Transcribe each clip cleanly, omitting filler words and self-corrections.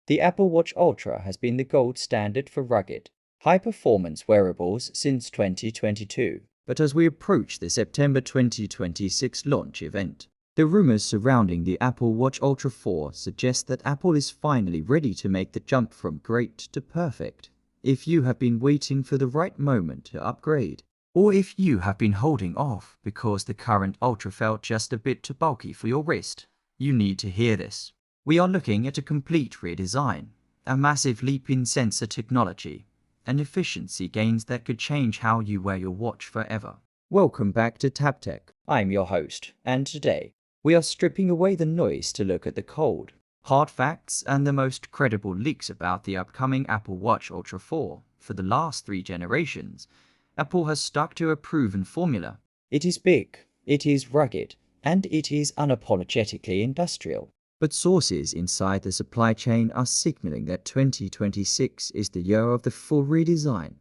The Apple Watch Ultra has been the gold standard for rugged, high-performance wearables since 2022. But as we approach the September 2026 launch event, the rumors surrounding the Apple Watch Ultra 4 suggest that Apple is finally ready to make the jump from great to perfect. If you have been waiting for the right moment to upgrade, or if you have been holding off because the current Ultra felt just a bit too bulky for your wrist, you need to hear this. We are looking at a complete redesign, a massive leap in sensor technology, and efficiency gains that could change how you wear your watch forever. Welcome back to TabTech. I'm your host, and today, we are stripping away the noise to look at the cold, hard facts and the most credible leaks about the upcoming Apple Watch Ultra 4. For the last 3 generations, Apple has stuck to a proven formula. It is big, it is rugged, and it is unapologetically industrial. But sources inside the supply chain are signaling that 2026 is the year of the full redesign.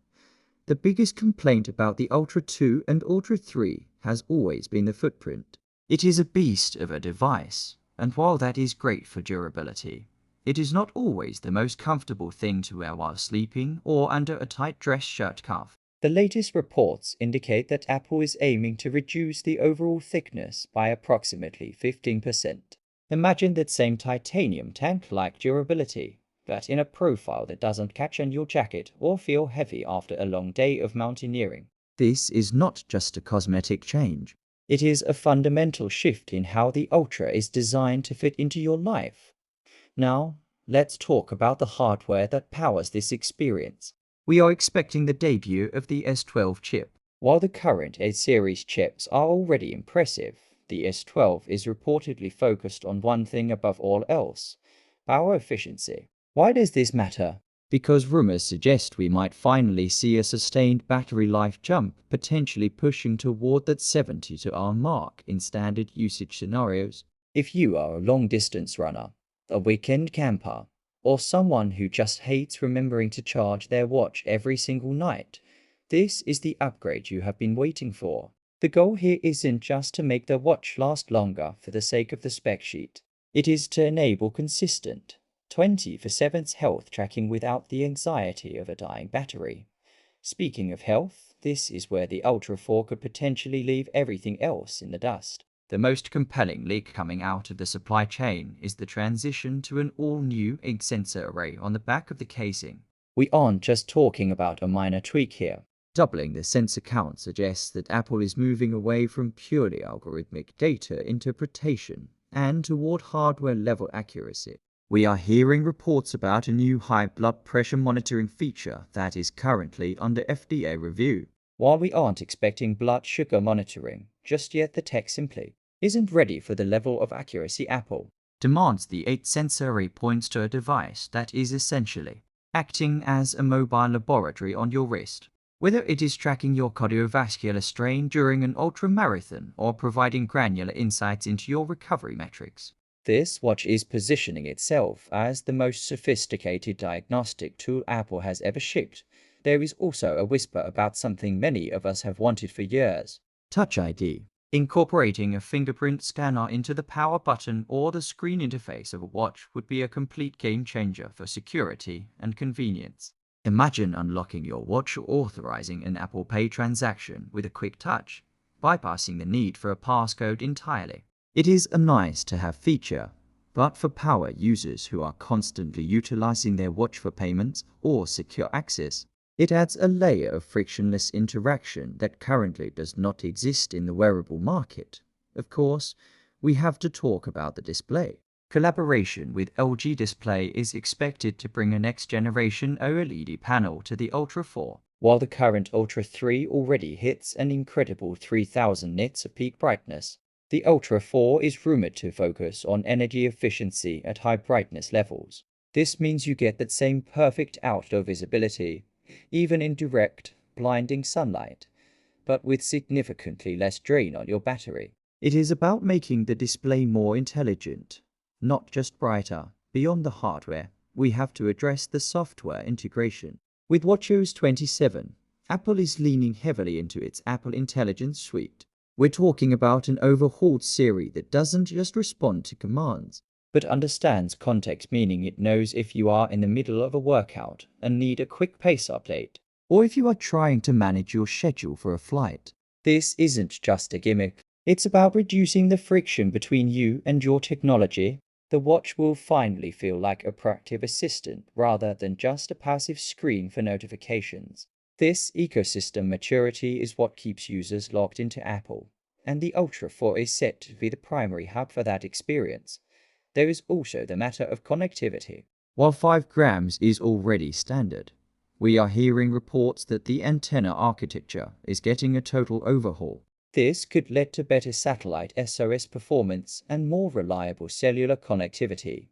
The biggest complaint about the Ultra 2 and Ultra 3 has always been the footprint. It is a beast of a device, and while that is great for durability, it is not always the most comfortable thing to wear while sleeping or under a tight dress shirt cuff. The latest reports indicate that Apple is aiming to reduce the overall thickness by approximately 15%. Imagine that same titanium tank-like durability, but in a profile that doesn't catch on your jacket or feel heavy after a long day of mountaineering. This is not just a cosmetic change. It is a fundamental shift in how the Ultra is designed to fit into your life. Now, let's talk about the hardware that powers this experience. We are expecting the debut of the S12 chip. While the current A-series chips are already impressive, the S12 is reportedly focused on one thing above all else: power efficiency. Why does this matter? Because rumors suggest we might finally see a sustained battery life jump, potentially pushing toward that 70-hour mark in standard usage scenarios. If you are a long-distance runner, a weekend camper, or someone who just hates remembering to charge their watch every single night, this is the upgrade you have been waiting for. The goal here isn't just to make the watch last longer for the sake of the spec sheet. It is to enable consistent, 24/7 health tracking without the anxiety of a dying battery. Speaking of health, this is where the Ultra 4 could potentially leave everything else in the dust. The most compelling leak coming out of the supply chain is the transition to an all-new 8-sensor array on the back of the casing. We aren't just talking about a minor tweak here. Doubling the sensor count suggests that Apple is moving away from purely algorithmic data interpretation and toward hardware-level accuracy. We are hearing reports about a new high blood pressure monitoring feature that is currently under FDA review. While we aren't expecting blood sugar monitoring just yet, the tech simply isn't ready for the level of accuracy Apple demands. The 8-sensor array points to a device that is essentially acting as a mobile laboratory on your wrist. Whether it is tracking your cardiovascular strain during an ultra-marathon or providing granular insights into your recovery metrics, this watch is positioning itself as the most sophisticated diagnostic tool Apple has ever shipped. There is also a whisper about something many of us have wanted for years: Touch ID. Incorporating a fingerprint scanner into the power button or the screen interface of a watch would be a complete game changer for security and convenience. Imagine unlocking your watch or authorizing an Apple Pay transaction with a quick touch, bypassing the need for a passcode entirely. It is a nice-to-have feature, but for power users who are constantly utilizing their watch for payments or secure access, it adds a layer of frictionless interaction that currently does not exist in the wearable market. Of course, we have to talk about the display. Collaboration with LG Display is expected to bring a next-generation OLED panel to the Ultra 4. While the current Ultra 3 already hits an incredible 3000 nits of peak brightness, the Ultra 4 is rumored to focus on energy efficiency at high brightness levels. This means you get that same perfect outdoor visibility, even in direct, blinding sunlight, but with significantly less drain on your battery. It is about making the display more intelligent, not just brighter. Beyond the hardware, we have to address the software integration. With watchOS 27, Apple is leaning heavily into its Apple Intelligence Suite. We're talking about an overhauled Siri that doesn't just respond to commands. but understands context, meaning it knows if you are in the middle of a workout and need a quick pace update, or if you are trying to manage your schedule for a flight. This isn't just a gimmick. It's about reducing the friction between you and your technology. The watch will finally feel like a proactive assistant rather than just a passive screen for notifications. This ecosystem maturity is what keeps users logged into Apple, and the Ultra 4 is set to be the primary hub for that experience. There is also the matter of connectivity. While 5 grams is already standard, we are hearing reports that the antenna architecture is getting a total overhaul. This could lead to better satellite SOS performance and more reliable cellular connectivity,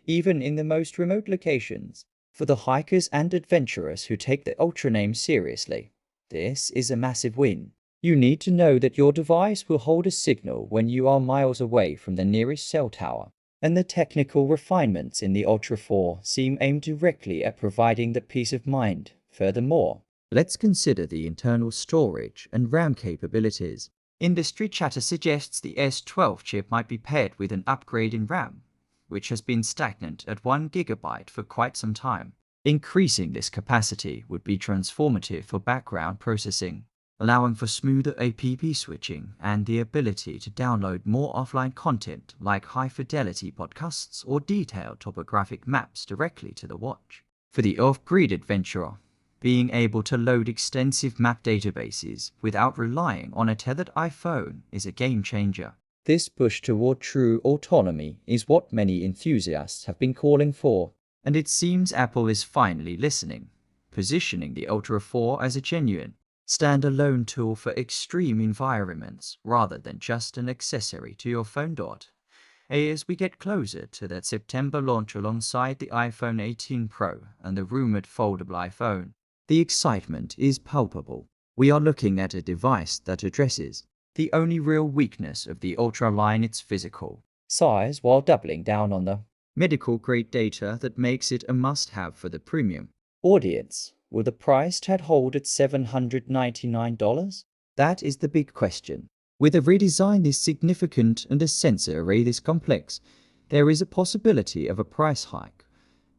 even in the most remote locations. For the hikers and adventurers who take the Ultra name seriously, this is a massive win. You need to know that your device will hold a signal when you are miles away from the nearest cell tower, and the technical refinements in the Ultra 4 seem aimed directly at providing that peace of mind. Furthermore, let's consider the internal storage and RAM capabilities. Industry chatter suggests the S12 chip might be paired with an upgrade in RAM, which has been stagnant at 1 GB for quite some time. Increasing this capacity would be transformative for background processing, allowing for smoother app switching and the ability to download more offline content like high-fidelity podcasts or detailed topographic maps directly to the watch. For the off-grid adventurer, being able to load extensive map databases without relying on a tethered iPhone is a game-changer. This push toward true autonomy is what many enthusiasts have been calling for, and it seems Apple is finally listening, positioning the Ultra 4 as a genuine, standalone tool for extreme environments rather than just an accessory to your phone. As we get closer to that September launch alongside the iPhone 18 Pro and the rumored foldable iPhone, the excitement is palpable. We are looking at a device that addresses the only real weakness of the Ultra line, its physical size, while doubling down on the medical-grade data that makes it a must-have for the premium audience. Will the price tag hold at $799? That is the big question. With a redesign this significant and a sensor array this complex, there is a possibility of a price hike.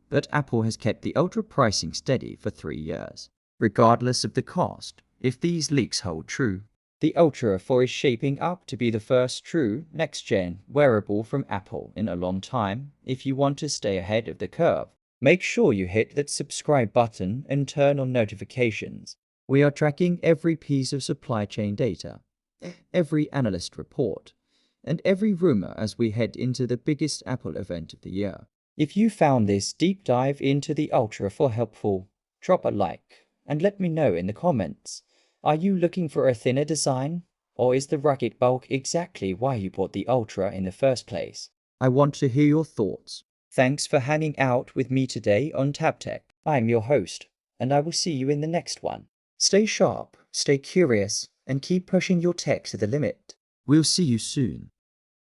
But Apple has kept the Ultra pricing steady for 3 years. Regardless of the cost, if these leaks hold true, the Ultra 4 is shaping up to be the first true next-gen wearable from Apple in a long time. If you want to stay ahead of the curve, make sure you hit that subscribe button and turn on notifications. We are tracking every piece of supply chain data, every analyst report, and every rumor as we head into the biggest Apple event of the year. If you found this deep dive into the Ultra 4 helpful, drop a like and let me know in the comments. Are you looking for a thinner design, or is the rugged bulk exactly why you bought the Ultra in the first place? I want to hear your thoughts. Thanks for hanging out with me today on TabTech. I'm your host, and I will see you in the next one. Stay sharp, stay curious, and keep pushing your tech to the limit. We'll see you soon.